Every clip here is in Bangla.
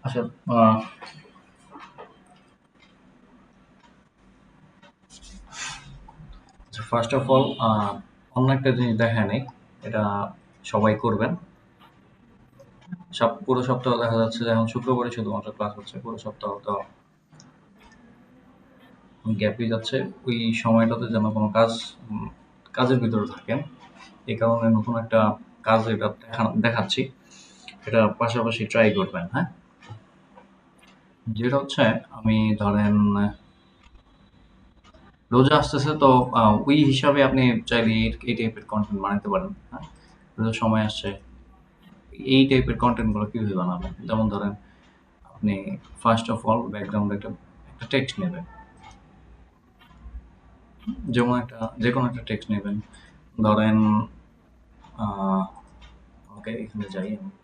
আচ্ছা, ফার্স্ট অফ অল অন্য একটা জিনিস দেখা নেই, এটা সবাই করবেন। পুরো সপ্তাহ দেখা যাচ্ছে যে এখন শুক্রবারে শুধুমাত্র ক্লাস হচ্ছে, পুরো সপ্তাহ তো গ্যাপই যাচ্ছে। ওই সময়টাতে যেন কোনো কাজের ভিতরে থাকেন। এই কারণে নতুন একটা কাজ এটা দেখাচ্ছি, এটা পাশাপাশি ট্রাই করবেন। হ্যাঁ, যেটা হচ্ছে, আমি ধরেন রোজা আসতেছে তো ওই হিসাবে আপনি চাইলে এই টাইপের কন্টেন্ট বানাতে পারেন। হ্যাঁ, রোজার সময় আসছে, এই টাইপের কন্টেন্ট গুলো কিভাবে বানাবেন? যেমন ধরেন, আপনি ফার্স্ট অফ অল ব্যাকগ্রাউন্ডে একটা একটা টেক্সট নেবেন। যেমন যে কোনো একটা টেক্সট নেবেন। ধরেন ওকে, এখানে যাই আমি একটু।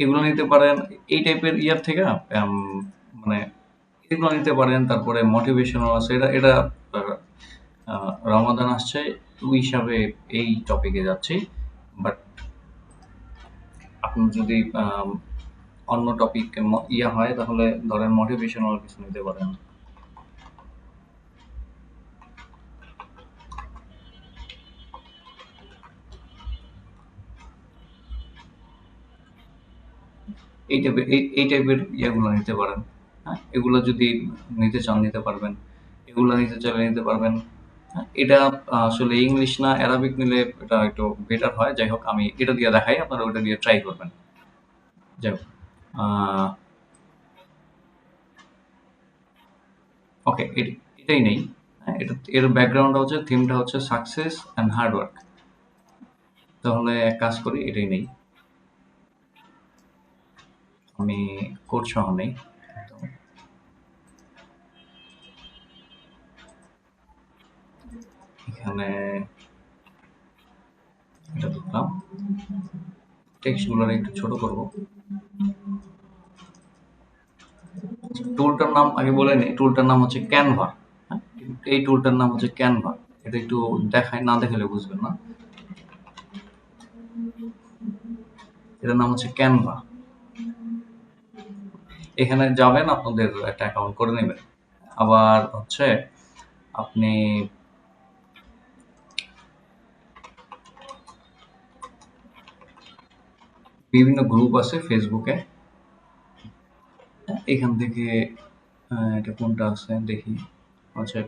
এগুলো নিতে পারেন এই টাইপের ইয়ার থেকে। মানে এগুলো নিতে পারেন। তারপরে মোটিভেশনাল আছে, এটা এটা রমাদান আসছে, ওই হিসাবে এই টপিকে যাচ্ছি। বাট আপনি যদি অন্য টপিক ইয়া হয়, তাহলে ধরেন মোটিভেশনাল কিছু নিতে পারেন। এই টাইপের ইয়েগুলো নিতে পারেন। হ্যাঁ, এগুলো যদি নিতে চান নিতে পারবেন, এগুলো নিতে চাইলে নিতে পারবেন। হ্যাঁ, এটা আসলে ইংলিশ না অ্যারাবিক নিলে এটা একটু বেটার হয়। যাই হোক, আমি এটা দিয়ে দেখাই, আপনারা ওটা দিয়ে ট্রাই করবেন। যাই হোক, ওকে, এটাই নেই। হ্যাঁ, এর ব্যাকগ্রাউন্ডটা হচ্ছে, থিমটা হচ্ছে সাকসেস অ্যান্ড হার্ড ওয়ার্ক। তাহলে এক কাজ করি, এটাই নেই। আমি কোড সহ নেই। তো এখানে এটা ঢুকলাম, টেক্সটগুলো একটু ছোট করব। টুলটার নাম আগে বলে নিই, টুলটার নাম হচ্ছে ক্যানভা। হ্যাঁ, এই টুলটার নাম হচ্ছে ক্যানভা। এটা একটু দেখায়, না দেখালে বুঝবেন না। এটার নাম হচ্ছে ক্যানভা। এখানে যাবেন, আপনাদের একটা অ্যাকাউন্ট করে নেবেন। আবার হচ্ছে, আপনি বিভিন্ন গ্রুপ আছে ফেসবুকে। এখান থেকে এটা কোনটা আছে দেখি, হচ্ছে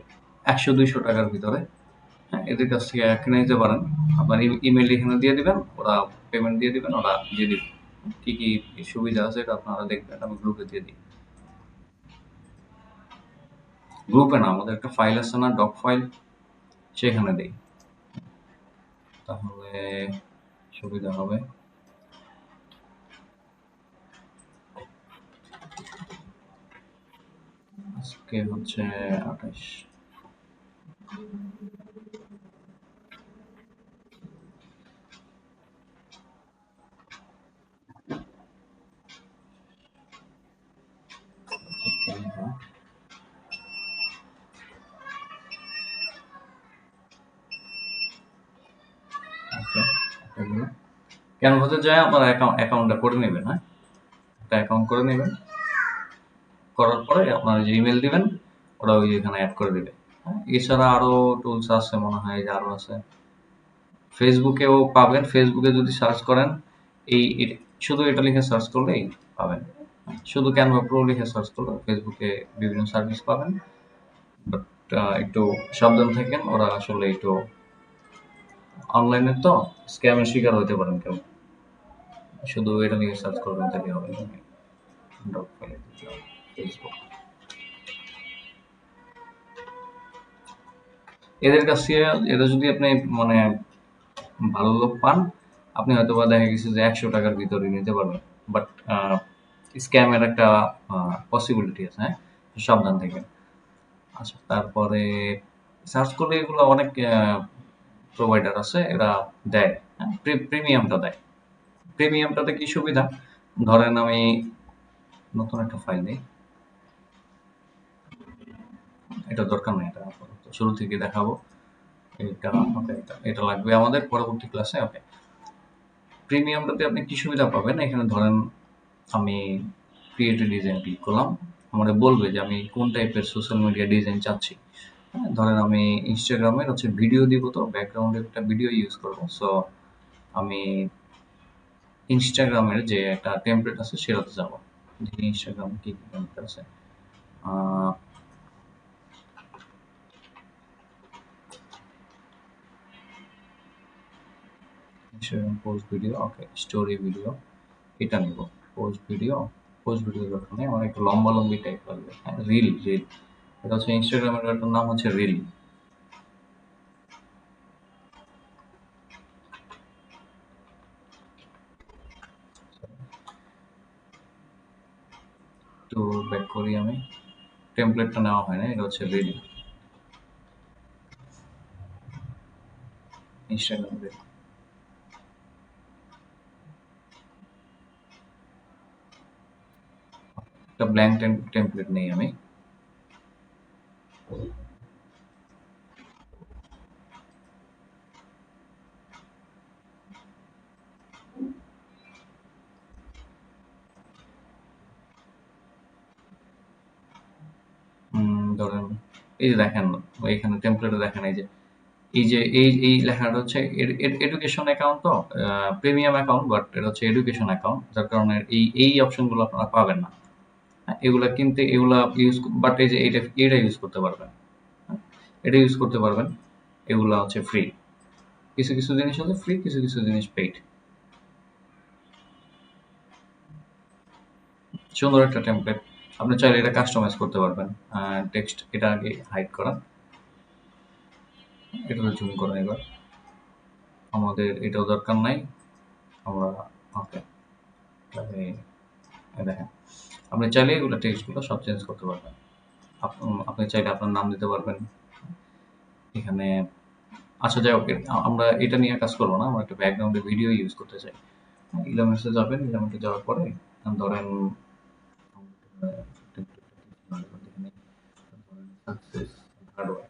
100-200 টাকার ভিতরে। হ্যাঁ, এদের কাছ থেকে কিনে নিতে পারেন। আপনার ইমেল এখানে দিয়ে দিবেন, ওরা পেমেন্ট দিয়ে দিবেন, ওরা দিয়ে দিবে। কি কি সুবিধা আছে এটা আপনারা দেখবেন, আমি গ্রুপে দিয়ে দিই। গ্রুপে না, আমাদের একটা ফাইল আছে না, ডক ফাইল, সেখানে দিই। তাহলে সুবিধা হবে। আজকে হচ্ছে 28। ওকে, ক্যানভাসে যায় আপনার অ্যাকাউন্টটা করে নেবেন। হ্যাঁ, একটা অ্যাকাউন্ট করে নেবেন। করার পরে আপনার যে ইমেল দিবেন, ওরা ওই এখানে অ্যাড করে দেবে। হ্যাঁ, এছাড়া আরো টুলস আছে মনে হয়, যে আরো আছে। ফেসবুকেও পাবেন। ফেসবুকে যদি সার্চ করেন, শুধু এটা লিখে সার্চ করলেই পাবেন। শুধু ক্যানভা প্রো লিখে সার্চ করলে ফেসবুকে বিভিন্ন সার্ভিস পাবেন। বাট একটু সাবধান থাকেন, ওরা আসলে একটু অনলাইনে তো স্ক্যামের শিকার হতে পারেন কেউ। শুধু এটা লিখে সার্চ করবেন তাহলে হবে। ডট ফেসবুক, এদের কাছ থেকে এটা যদি আপনি মানে ভালো লোক পান, আপনি হয়তো বা দেখা গেছে যে 100 টাকার ভিতরে নিতে পারবেন। বাট স্ক্যামের একটা পসিবিলিটি আছে। হ্যাঁ, সাবধান থেকে। আচ্ছা, তারপরে সার্চ করলে এগুলো অনেক প্রোভাইডার আছে, এরা দেয়, হ্যাঁ, প্রিমিয়ামটা দেয়। প্রিমিয়ামটাতে কি সুবিধা, ধরেন আমি নতুন একটা ফাইল দিই, এটা দরকার নেই, এটা শুরু থেকে দেখাবো। এটা ওকে, এটা লাগবে আমাদের পরবর্তী ক্লাসে। ওকে, প্রিমিয়ামটাতে আপনি কি সুবিধা পাবেন, এখানে ধরেন আমি ক্রিয়েট ডিজাইন ক্লিক করলাম, আমাদের বলবে যে আমি কোন টাইপের সোশ্যাল মিডিয়া ডিজাইন চাচ্ছি। হ্যাঁ, ধরেন আমি ইনস্টাগ্রামের ভিডিও দিব, তো ব্যাকগ্রাউন্ডে একটা ভিডিও ইউজ করব। সো আমি ইনস্টাগ্রামের যে একটা টেমপ্লেট আছে সেটাতে যাব, যে ইনস্টাগ্রাম কি কি টেমপ্লেট আছে। ইনস্টাগ্রাম পোস্ট ভিডিও, ওকে, স্টোরি ভিডিও, এটা নেব। পোস্ট ভিডিও দরকার নেই, আমার একটু লম্বা লম্বি টাইপ লাগবে। হ্যাঁ, রিল, এটা ইনস্টাগ্রামের একটা নাম রিল। একটু ব্যাক করি, আমি টেমপ্লেটটা নেওয়া হয় না, এটা রিল, ইনস্টাগ্রাম রিল। একটা ব্ল্যাঙ্ক টেমপ্লেট নেই আমি। ধরেন এই যে দেখেন, এখানে টেমপ্লেটে দেখেন, এই লেখাটা এডুকেশন অ্যাকাউন্ট, তো প্রিমিয়াম অ্যাকাউন্ট, বাট এটা এডুকেশন অ্যাকাউন্ট, যার কারণে এই অপশনগুলো আপনারা পাবেন না। হ্যাঁ, এগুলা কিনতে, এগুলা ইউজ, বাট এই যে এটা ইউজ করতে পারবেন। হ্যাঁ, এটা ইউজ করতে পারবেন, এগুলা ফ্রি। কিছু কিছু জিনিস ফ্রি, কিছু কিছু জিনিস পেইড। সুন্দর একটা টেমপ্লেট, আপনি চাইলে এটা কাস্টমাইজ করতে পারবেন। টেক্সট এটা আগে হাইড করা, এটা জুম করা, এবার আমাদের এটাও দরকার নাই, আমরা ওকে, তাহলে দেখেন, আপনি চাইলে এগুলো টেক্সটগুলো সব চেঞ্জ করতে পারবেন। আপনি চাইলে আপনার নাম দিতে পারবেন এখানে। আচ্ছা, যাই হোক, আমরা এটা নিয়ে কাজ করবো না, আমরা একটা ব্যাকগ্রাউন্ডে ভিডিও ইউজ করতে চাই। ইলামেন্টসে যাবেন, ইলামেন্টে যাওয়ার পরে ধরেন সাকসেস হার্ডওয়্যার,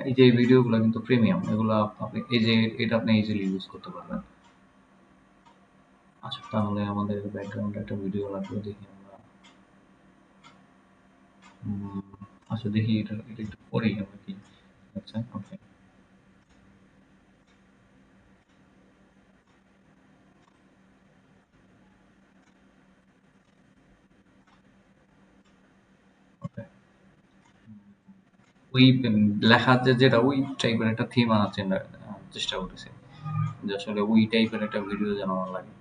এই যে ভিডিওগুলো কিন্তু প্রিমিয়াম, এগুলো আপনি এই যে এটা আপনি ইজিলি ইউজ করতে পারবেন। আচ্ছা, তাহলে আমাদের ব্যাকগ্রাউন্ডে একটা ভিডিও লাগবে, দেখি আমরা। আচ্ছা, দেখি এটা এটা একটু পড়ি আমরা কি। আচ্ছা, ওকে, ওকে, ওই লেখার যেটা ওই টাইপের একটা থিম আনার চেষ্টা করতেছি, যে আসলে ওই টাইপের একটা ভিডিও যেন আমার লাগে।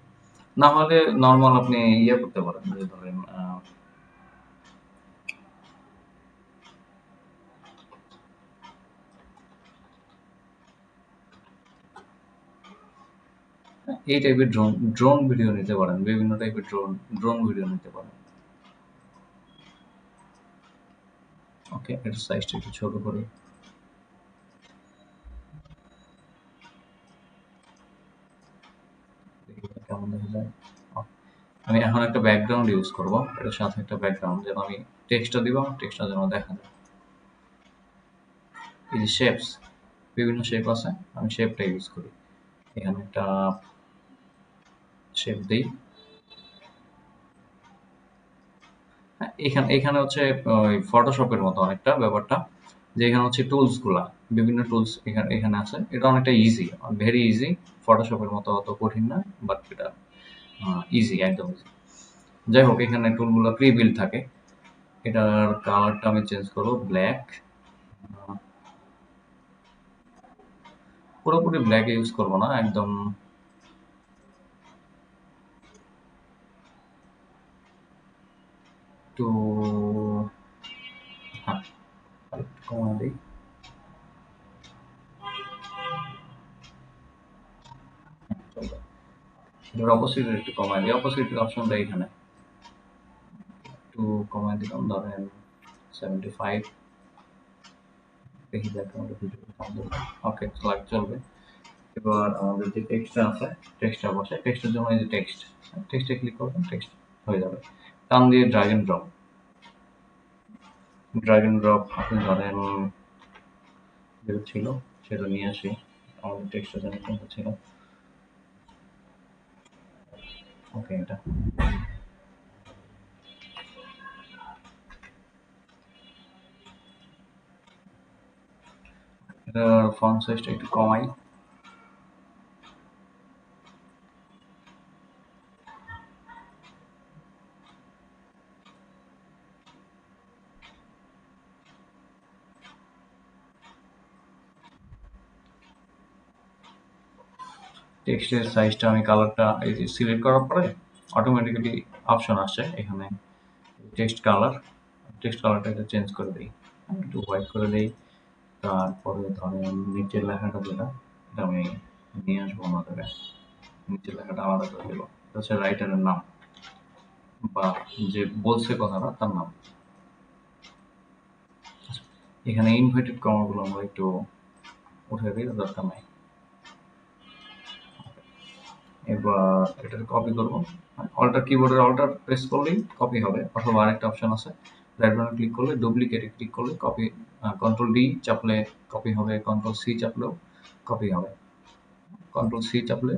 না হলে নর্মাল আপনি ইয়ে করতে পারেন, যে ধরেন এই টাইপের ড্রোন ড্রোন ভিডিও নিতে পারেন, বিভিন্ন টাইপের ড্রোন ভিডিও নিতে পারেন। ওকে, এটার সাইজটা একটু ছোট করে, দেখি এটা কেমন দেখা যায়। আমি এখন একটা ব্যাকগ্রাউন্ড ইউজ করব, এটার সাথে একটা ব্যাকগ্রাউন্ড, যেন আমি টেক্সটটা দিব, টেক্সটটা যেন দেখা যায়। এই যে শেপস, বিভিন্ন শেপ আছে, আমি শেপটা ইউজ করি। এখানে একটা শেপ দিই। হ্যাঁ, এখানে এখানে ওই ফটোশপের মতো অনেকটা ব্যাপারটা, যে এখানে টুলস গুলা, বিভিন্ন টুলস এখানে এখানে আছে। এটা অনেকটা ইজি, ভেরি ইজি, ফটোশপের মতো অত কঠিন না, বাট এটা ইজি, একদম ইজি। যাই হোক, এখানে টুলগুলো প্রি বিল্ড থাকে। এটার কালারটা আমি চেঞ্জ করবো ব্ল্যাক, পুরোপুরি ব্ল্যাক ইউজ করবো না, একদম একটু, হ্যাঁ, একটু কমানো দিই। এবার অপোসিটের একটু কমায় দিই, অপোসিটের অপশনটা এখানে একটু কমায় দিলাম, ধরেন 75, দেখি যাক আমাদের ভিডিও ওকে লাইক চলবে। এবার আমাদের যে টেক্সটটা আছে টেক্সটটা বসে, টেক্সটের জন্য এই যে টেক্সটে ক্লিক করবেন, টেক্সট হয়ে যাবে। টান দিয়ে ড্র্যাগ এন্ড ড্রপ আপনি ধরেন যেটা ছিল সেটা নিয়ে আসি। আমাদের টেক্সটটা যেন কোনটা ছিল, ওকে এটা এটার ফন্ট সাইজটা একটু কমাই। টেক্সটের সাইজটা আমি কালারটা এই যে সিলেক্ট করার পরে অটোমেটিক্যালি অপশন আসছে এখানে টেক্সট কালারটা একটু চেঞ্জ করে দিই, একটু হোয়াইট করে দিই। তারপরে ধরেন নিচের লেখাটা যেটা, এটা আমি নিয়ে আসবো আমাদের নিচের লেখাটা আলাদা করে দেবো। এটা হচ্ছে রাইটারের নাম বা যে বলছে কথাটা তার নাম। এখানে ইনভার্টেড কমাগুলো আমরা একটু উঠে দিই, দরকার নাই। এবার এটাকে কপি করবো, অল্টার কিবোর্ডের অল্টার প্রেস করলেই কপি হবে, অথবা আরেকটা অপশন আছে রাইট বাটন ক্লিক করলে ডুপ্লিকেটে ক্লিক করলে কপি, কন্ট্রোল ডি চাপলে কপি হবে, কন্ট্রোল সি চাপলেও কপি হবে। কন্ট্রোল সি চাপলে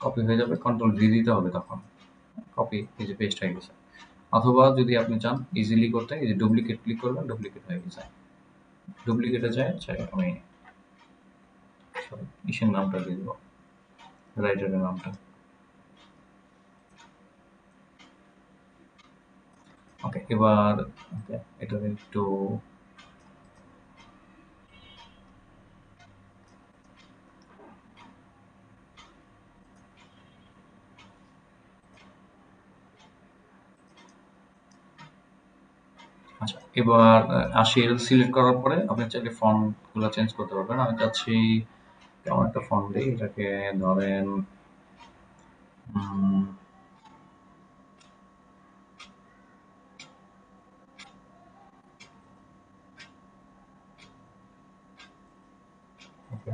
কপি হয়ে যাবে, কন্ট্রোল ভি দিতে হবে, তখন কপি এই যে পেস্ট হয়ে গেছে। অথবা যদি আপনি চান ইজিলি করতে, এই যে ডুপ্লিকেট ক্লিক করবেন, ডুপ্লিকেট হয়ে গেছে। ডুপ্লিকেটে যায় আমি ইসের নামটা দিয়ে দেবো, রাইটারের নামটা। ওকে এবার এটা একটু আচ্ছা। এবার 80 সিলেক্ট করার পরে আপনি চাইলে ফন্ট গুলো চেঞ্জ করতে পারবেন। আমি চাচ্ছি কেমন একটা ফন্ট দিই, এটাকে ধরেন ওকে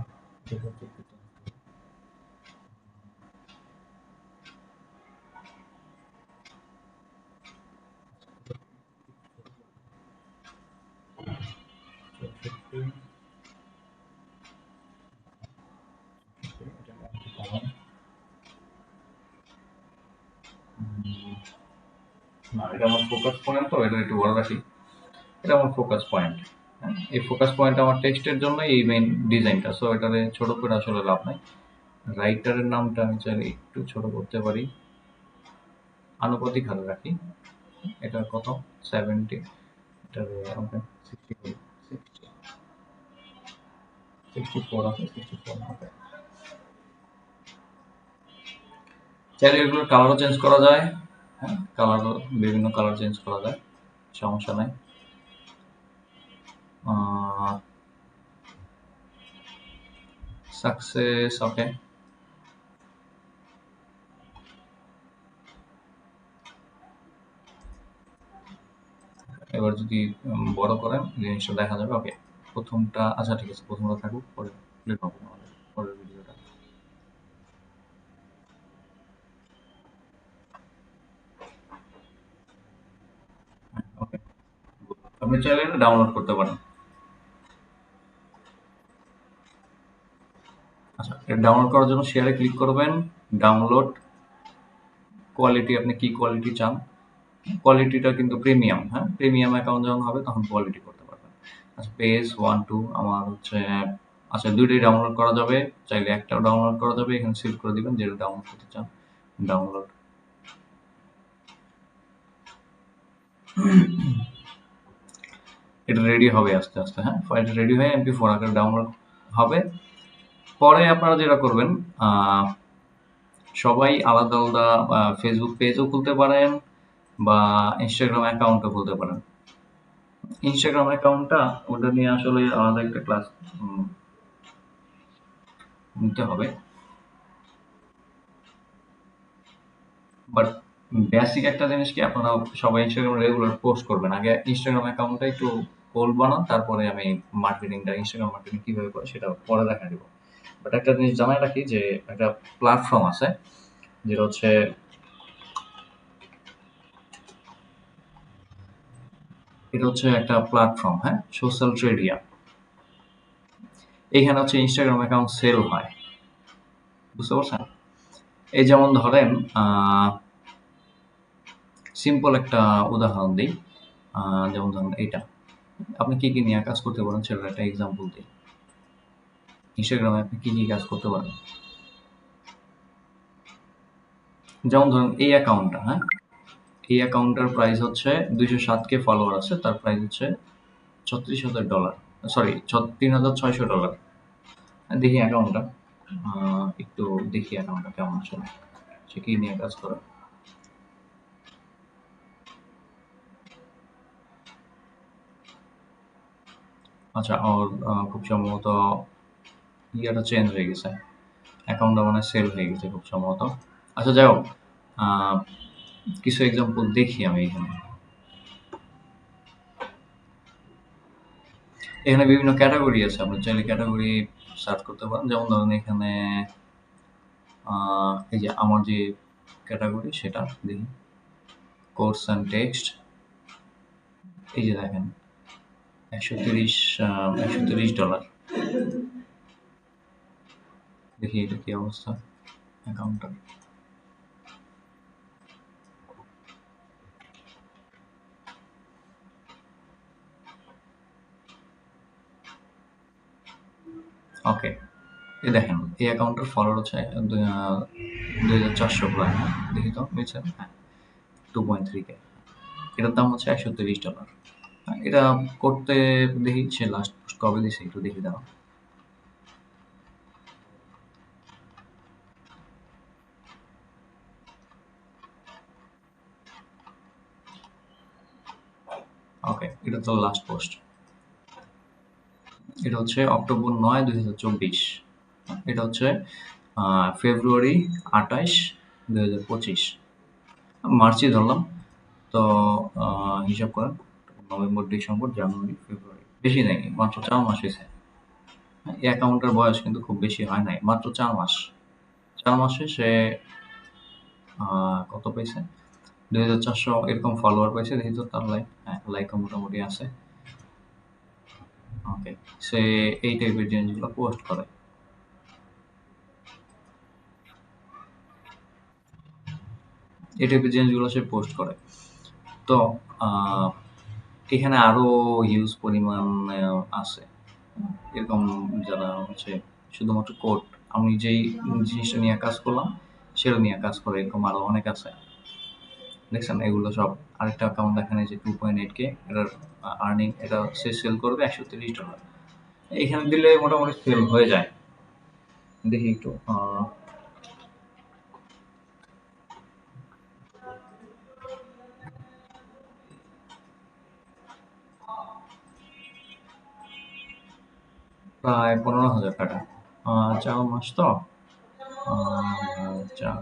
না, এটা আমার ফোকাস পয়েন্ট, তো এটা একটু বড় রাখি। এটা আমার ফোকাস পয়েন্ট। এই ফোকাস পয়েন্ট আমার টেক্সটের জন্য এই মেইন ডিজাইনটা, সো এটারে ছোট করে আসলে লাভ নাই। রাইটারের নামটা আমি চাইলে একটু ছোট করতে পারি, আনুপাতিক হারে রাখি। এটা কত 70, এটা ওকে 64, 64 আছে, 64 ওকে। চাইলে এগুলোর কালারও চেঞ্জ করা যায়, হ্যাঁ কালার, বিভিন্ন কালার চেঞ্জ করা যায়, সমস্যা নাই। Success okay. এবার যদি বড় করেন জিনিসটা দেখা যাবে। ওকে প্রথমটা, আচ্ছা ঠিক আছে, প্রথমটা থাকুক, পরে ক্লিক হবে আমাদের পরের ভিডিওটা। ওকে আপনি চাইলে এটা ডাউনলোড করতে পারেন। আচ্ছা এটা ডাউনলোড করার জন্য শেয়ারে ক্লিক করবেন, ডাউনলোড কোয়ালিটি, আপনি কি কোয়ালিটি চান। কোয়ালিটিটা কিন্তু প্রিমিয়াম, হ্যাঁ প্রিমিয়াম অ্যাকাউন্ট যখন হবে তখন কোয়ালিটি করতে পারবেন। আচ্ছা পেজ 1 2 আমার হচ্ছে, আচ্ছা দুইটাই ডাউনলোড করা যাবে, চাইলে একটাও ডাউনলোড করা যাবে। এখানে সিলেক্ট করে দিবেন যেটা ডাউনলোড করতে চান, ডাউনলোড। এটা রেডি হবে আস্তে আস্তে, হ্যাঁ ফাইলটা রেডি হয়ে MP4 আকারে ডাউনলোড হবে। পরে আপনারা যেটা করবেন, সবাই আলাদা আলাদা ফেসবুক পেজও খুলতে পারেন বা ইনস্টাগ্রাম অ্যাকাউন্টও খুলতে পারেন। ইনস্টাগ্রাম অ্যাকাউন্টটা ওটা নিয়ে আসলে আলাদা একটা ক্লাস নিতে হবে। বাট বেসিক একটা জিনিস কি, আপনারা সবাই ইনস্টাগ্রাম রেগুলার পোস্ট করবেন। আগে ইনস্টাগ্রাম অ্যাকাউন্টটা একটু ওল্ড বানান, তারপরে আমি মার্কেটিংটা, ইনস্টাগ্রাম মার্কেটিং কিভাবে করে সেটা পরে দেখা দিব। বাট একটা জিনিস জানাই রাখি যে একটা প্ল্যাটফর্ম আছে যেটা হচ্ছে, এটা হচ্ছে একটা প্ল্যাটফর্ম, হ্যাঁ, সোশ্যাল ট্রেডিয়া। এইখানে হচ্ছে ইনস্টাগ্রাম অ্যাকাউন্ট সেল হয়, বুঝতে পারছেন? এই যেমন ধরেন সিম্পল একটা উদাহরণ দিই, যেমন ধরুন এইটা, আপনি কি কি নিয়ে কাজ করতে পারেন সেটার একটা এক্সাম্পল দিই। ইনস্টাগ্রামে আপনি কি কি কাজ করতে পারেন, যেমন ধরুন এই অ্যাকাউন্টটা, হ্যাঁ, এই অ্যাকাউন্টটার প্রাইস হচ্ছে 207K ফলোয়ার আছে, তার প্রাইস হচ্ছে $36,000, সরি $3,600। দেখি অ্যাকাউন্টটা, একটু দেখি অ্যাকাউন্টটা কেমন আসলে, সে কি নিয়ে কাজ করে। আচ্ছা, ওর খুব সম্ভবত ইয়েটা চেঞ্জ হয়ে গেছে, অ্যাকাউন্টটা মানে সেল হয়ে গেছে খুব সম্ভবত। আচ্ছা, যাই হোক, আহ, কিছু এক্সাম্পল দেখি আমি এখানে। এখানে বিভিন্ন ক্যাটাগরি আছে, আপনি চাইলে ক্যাটাগরি সার্চ করতে পারেন। যেমন ধরুন এখানে এই যে আমার যে ক্যাটাগরি সেটা দেখি, কোর্স অ্যান্ড টেক্সট। এই যে দেখেন, $130। দেখি এটা কি অবস্থা অ্যাকাউন্টটার। ওকে, এই দেখেন এই অ্যাকাউন্টের ফলোয়ার হচ্ছে 2,400 প্রায়। দেখি তো বুঝছেন, হ্যাঁ, 2.3K। এটার দাম হচ্ছে $130। এটা করতে দেখি সে লাস্ট পোস্ট কবে দিছে, একটু দেখি দাও। ওকে, এটা তো লাস্ট পোস্ট। এটা হচ্ছে অক্টোবর 9, 2024। এটা হচ্ছে ফেব্রুয়ারি 28, 2025। মার্চই ধরলাম। তো হিসাব করেন, নভেম্বর, ডিসেম্বর, জানুয়ারি, ফেব্রুয়ারি, বেশি নেই, মাত্র 4 মাস হয়েছে। এই অ্যাকাউন্টের বয়স কিন্তু খুব বেশি হয় নাই, মাত্র 4 মাস। 4 মাসে সে কত পাইছে, 2,400 এরকম ফলোয়ার পাইছে। দেখি তো তার লাইক, হ্যাঁ, লাইকও মোটামুটি আছে। ওকে, সে এই টাইপের জিনিসগুলো পোস্ট করে। এই টাইপের জিনিসগুলো সে পোস্ট করে। তো আহ, এখানে আরো হিউজ পরিমাণ আছে এরকম, যারা হচ্ছে শুধুমাত্র কোড, আমি যেই জিনিসটা নিয়ে কাজ করলাম সেটা নিয়ে কাজ করে, এরকম আরো অনেক আছে। দেখছেন এগুলো সব। আরেকটা অ্যাকাউন্ট দেখেন, এই যে 2.8K, এটার আর্নিং, এটা সে সেল করবে $130। এখানে দিলে মোটামুটি সেল হয়ে যায়। দেখি একটু, প্রায় $15,000। 4 মাস তো, 4,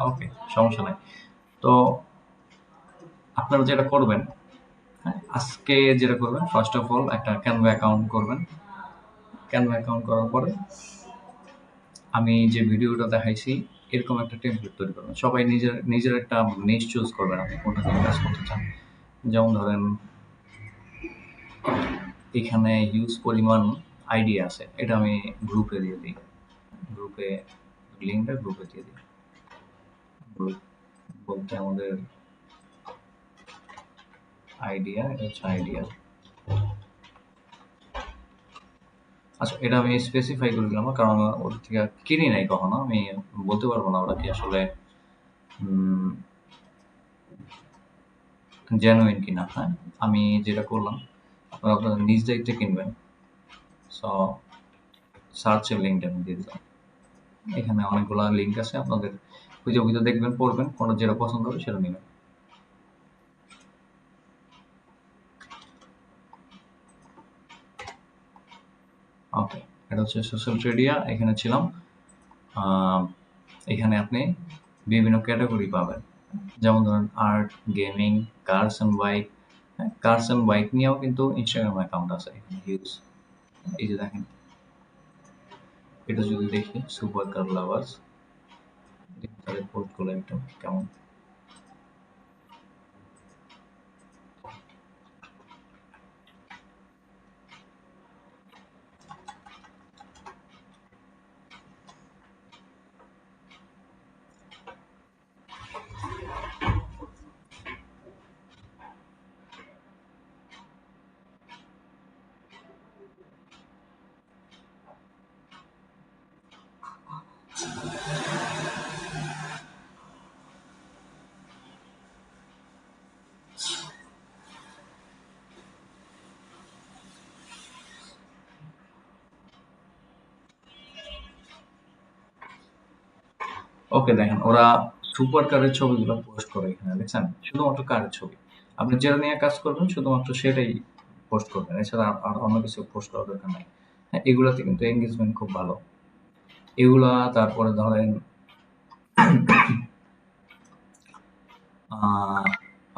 ওকে, সমস্যা নাই। তো আপনারা যেটা করবেন, হ্যাঁ, আজকে যেটা করবেন, ফার্স্ট অফ অল একটা ক্যানভা অ্যাকাউন্ট করবেন। ক্যানভা অ্যাকাউন্ট করার পরে আমি যে ভিডিওটা দেখাইছি এরকম একটা টেমপ্লেট তৈরি করবেন। সবাই নিজের নিজের একটা নিশ চুজ করবেন, আপনি কোনটা নিয়ে কাজ করতে চান। যেমন ধরেন এখানে হিউজ পরিমাণ আইডিয়া আছে, এটা আমি গ্রুপে দিয়ে দিই। গ্রুপে লিঙ্কটা গ্রুপে দিয়ে দিই। গ্রুপ বলতে আমাদের আইডিয়া, এটা হচ্ছে আইডিয়া। আচ্ছা, এটা আমি স্পেসিফাই করে দিলাম কারণ ওর থেকে কিনি নাই কখনো, আমি বলতে পারবো না ওরা কি আসলে জেনুইন কিনা। হ্যাঁ, আমি যেটা করলাম, আপনারা আপনাদের নিজ দায়িত্বে কিনবেন। সো সার্চের লিঙ্কটা আমি দিয়ে দিলাম। এখানে অনেকগুলো লিঙ্ক আছে, আপনাদের খুঁজে খুঁজে দেখবেন, পড়বেন, কোনটা যেটা পছন্দ হবে সেটা নেবেন। ওকে, এটা হচ্ছে সোশ্যাল ট্রেডিয়া, এখানে ছিলাম। আহ, এখানে আপনি বিভিন্ন ক্যাটাগরি পাবেন, যেমন ধরেন art, gaming, cars and bike. Cars and bike নিয়েও কিন্তু ইনস্টাগ্রাম অ্যাকাউন্ট আছে এখানে হিউজ। এই যে দেখেন, এটা যদি দেখি সুপার কার লাভার্স, তাদের পোস্টগুলো একটু কেমন। ওকে, দেখেন ওরা সুপার কারের ছবিগুলো পোস্ট করে এখানে, দেখছেন? শুধুমাত্র কারের ছবি। আপনি যেটা নিয়ে কাজ করবেন শুধুমাত্র সেটাই পোস্ট করবেন, এছাড়া আর অন্য কিছু পোস্ট করার দরকার নাই। হ্যাঁ, এগুলাতে কিন্তু এঙ্গেজমেন্ট খুব ভালো। এগুলা, তারপরে ধরেন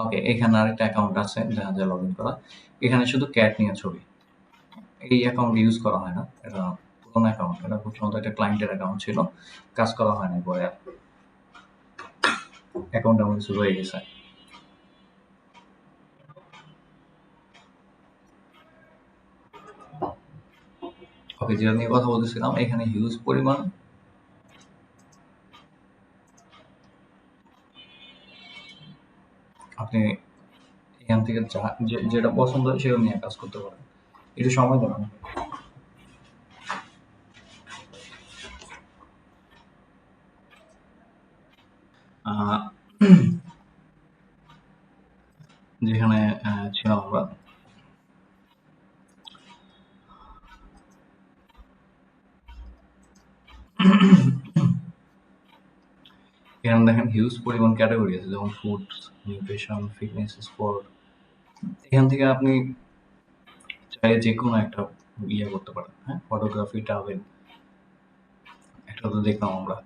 ওকে, এখানে আরেকটা অ্যাকাউন্ট আছে দেখা যায় লগ ইন করা। এখানে শুধু ক্যাট নিয়ে ছবি। এই অ্যাকাউন্ট ইউজ করা হয় না, এটা পুরোনো অ্যাকাউন্ট। এটা প্রথমত একটা ক্লায়েন্টের অ্যাকাউন্ট ছিল, কাজ করা হয় না, পরে অ্যাকাউন্ট আমার কিছু রয়ে গেছে। ওকে, যেটা নিয়ে কথা বলতেছিলাম, এখানে হিউজ পরিমাণ আপনি এখান থেকে যেটা পছন্দ হয় সেটা নিয়ে কাজ করতে পারেন। একটু সময় দেবেন। আহ, যেখানে ছিলাম আমরা, এখানে দেখেন হিউজ পরিমাণ ক্যাটাগরি আছে, যেমন ফুড, নিউট্রিশন, ফিটনেস, স্পোর্ট। এখান থেকে আপনি চাইলে যে কোনো একটা ইয়ে করতে পারেন। হ্যাঁ, ফটোগ্রাফি, ট্রাভেল, একটা তো দেখলাম আমরা।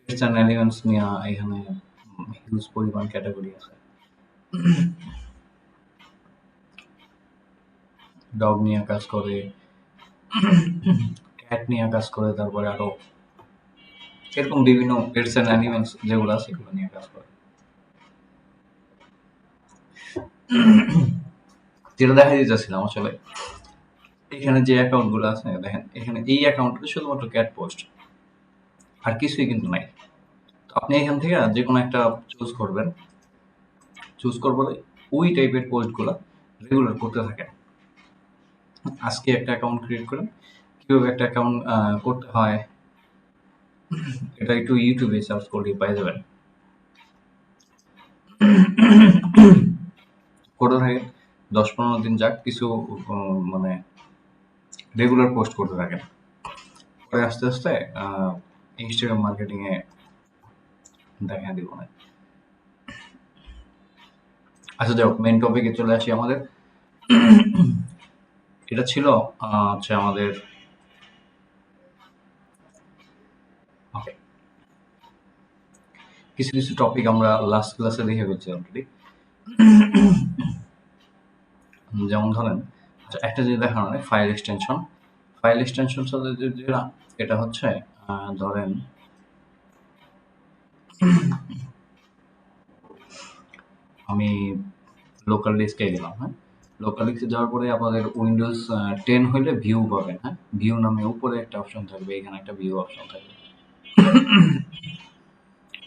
ওয়েস্টার্ন এলিমেন্টস নিয়ে এখানে হিউজ পরিমাণ ক্যাটাগরি আছে। ডগ নিয়ে কাজ করে, ক্যাট নিয়ে কাজ করে, তারপরে আরো এরকম বিভিন্ন পেটস অ্যান্ড অ্যানিমেলস যেগুলো আছে সেগুলো নিয়ে কাজ করে। যেটা দেখা যেতেছিলাম আসলে, এখানে যে অ্যাকাউন্ট গুলো আছে দেখেন, এখানে এই অ্যাকাউন্টে শুধুমাত্র ক্যাট পোস্ট, আর কিছুই কিন্তু নাই। তো আপনি এখান থেকে যে কোনো একটা চুজ করবেন, চুজ করবো ওই টাইপের পোস্ট গুলা রেগুলার করতে থাকেন। আজকে একটা অ্যাকাউন্ট ক্রিয়েট করেন, কিভাবে একটা অ্যাকাউন্ট করতে হয় এটা একটু ইউটিউবে সার্চ করলে পেয়ে যাবেন। করতে থাকেন, 10-15 দিন যাক, কিছু মানে রেগুলার পোস্ট করতে থাকেন, পরে আস্তে আস্তে ইনস্টাগ্রাম মার্কেটিং এ দেখা দিব না। আচ্ছা, যাই হোক, মেন টপিকে চলে আসি আমাদের। এটা ছিল হচ্ছে আমাদের, ওকে, কিছু কিছু টপিক আমরা লাস্ট ক্লাসে দেখে ফেলছি অলরেডি। যেমন ধরেন, আচ্ছা, একটা যে দেখানো হয় ফাইল এক্সটেনশন। ফাইল এক্সটেনশন যেটা, এটা হচ্ছে ধরেন আমি লোকাল ডেস্কে গেলাম। হ্যাঁ, লোকাল ডেস্কে যাওয়ার পরে আপনাদের উইন্ডোজ 10 হইলে ভিউ পাবেন। হ্যাঁ, ভিউ নামে উপরে একটা অপশন থাকবে, এখানে একটা ভিউ অপশন থাকবে।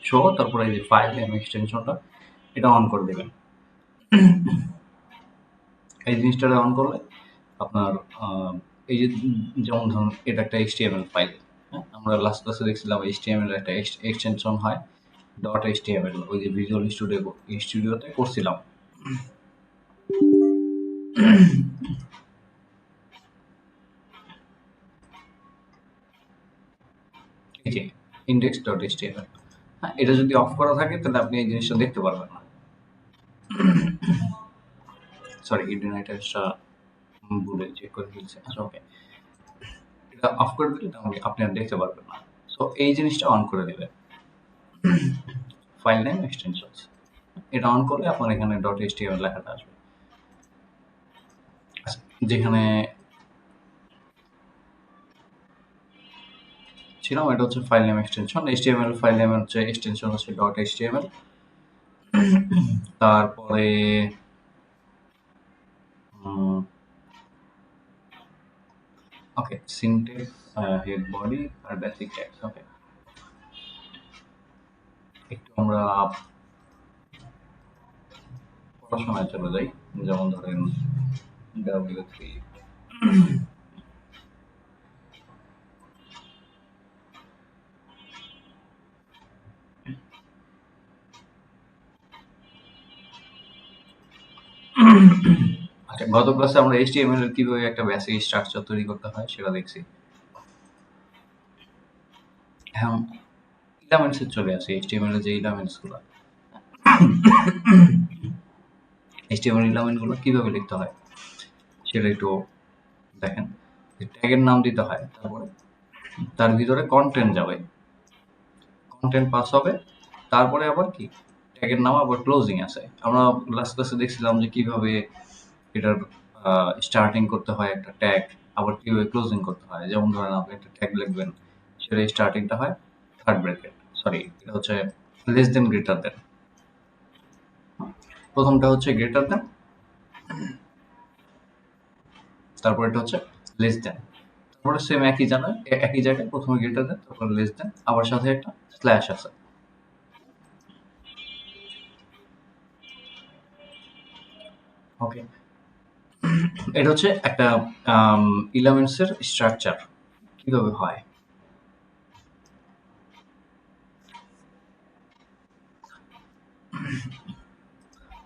সো তারপরে এই যে ফাইল নেম এক্সটেনশনটা, এটা অন করে দেবেন। এই জিনিসটা অন করলে আপনার এই যে, যেমন ধরুন এটা একটা এইচটিএমএল ফাইল। হ্যাঁ, আমরা লাস্ট ক্লাসে দেখছিলাম এইচটিএমএল একটা এক্সটেনশন হয় ডট এইচটিএমএল, ওই যে ভিজুয়াল স্টুডিওতে করছিলাম। এই যে ইন্ডেক্স ডট এইচটিএমএল, হ্যাঁ, এটা যদি অফ করা থাকে তাহলে আপনি এই জিনিসটা দেখতে পারবেন না। সরি, ইডেন আইটেমসটা ভুলে চেক করে ফেলছি। আচ্ছা, ওকে, এটা অফ করে দিলে তাহলে আপনি আর দেখতে পারবেন না। সো এই জিনিসটা অন করে দিবেন, ফাইল নেম এক্সটেনশনস। এটা অন করলে আপনার এখানে ডট এইচটিএমএল লেখাটা আসবে। আচ্ছা, যেখানে ছিলাম এটা হচ্ছে file name extension. HTML file name হচ্ছে এক্সটেনশন হচ্ছে ডট এইচটিএমএল। তারপরে ওকে, সিনট্যাক্স, হেড বডি আর বেসিক ট্যাক্স। ওকে, একটু আমরা পড়াশোনায় চলে যাই। যেমন ধরেন W3, আচ্ছা, গত ক্লাসে আমরা এইচটিএমএল এর কিভাবে একটা বেসিক স্ট্রাকচার তৈরি করতে হয় সেটা দেখছি। এখন এলিমেন্টসে চলে আসে, এইচটিএমএল এর যে এলিমেন্টস গুলো, এইচটিএমএল এলিমেন্ট গুলো কিভাবে লিখতে হয় সেটা একটু দেখেন। ট্যাগের নাম দিতে হয়, তারপরে তার ভিতরে কন্টেন্ট যাবে, কন্টেন্ট পাস হবে, তারপরে আবার কি ট্যাগের নাম আবার ক্লোজিং আছে। আমরা লাস্ট ক্লাসে দেখছিলাম যে কিভাবে এটার স্টার্টিং করতে হয় একটা ট্যাগ, আবার কিভাবে ক্লোজিং করতে হয়। যেমন ধরেন আপনি একটা ট্যাগ লিখবেন, সেটা স্টার্টিংটা হয় থার্ড ব্র্যাকেট, সরি এটা হচ্ছে লেস দেন গ্রেটার দেন। প্রথমটা হচ্ছে গ্রেটার দেন, তারপর এটা হচ্ছে লেস দেন, তারপরে সেম একই জায়গায় প্রথমে গ্রেটার দেন, তারপর লেস দেন, আবার সাথে একটা স্ল্যাশ আছে। ওকে, এটা হচ্ছে একটা এলিমেন্টস এর স্ট্রাকচার কিভাবে হয়।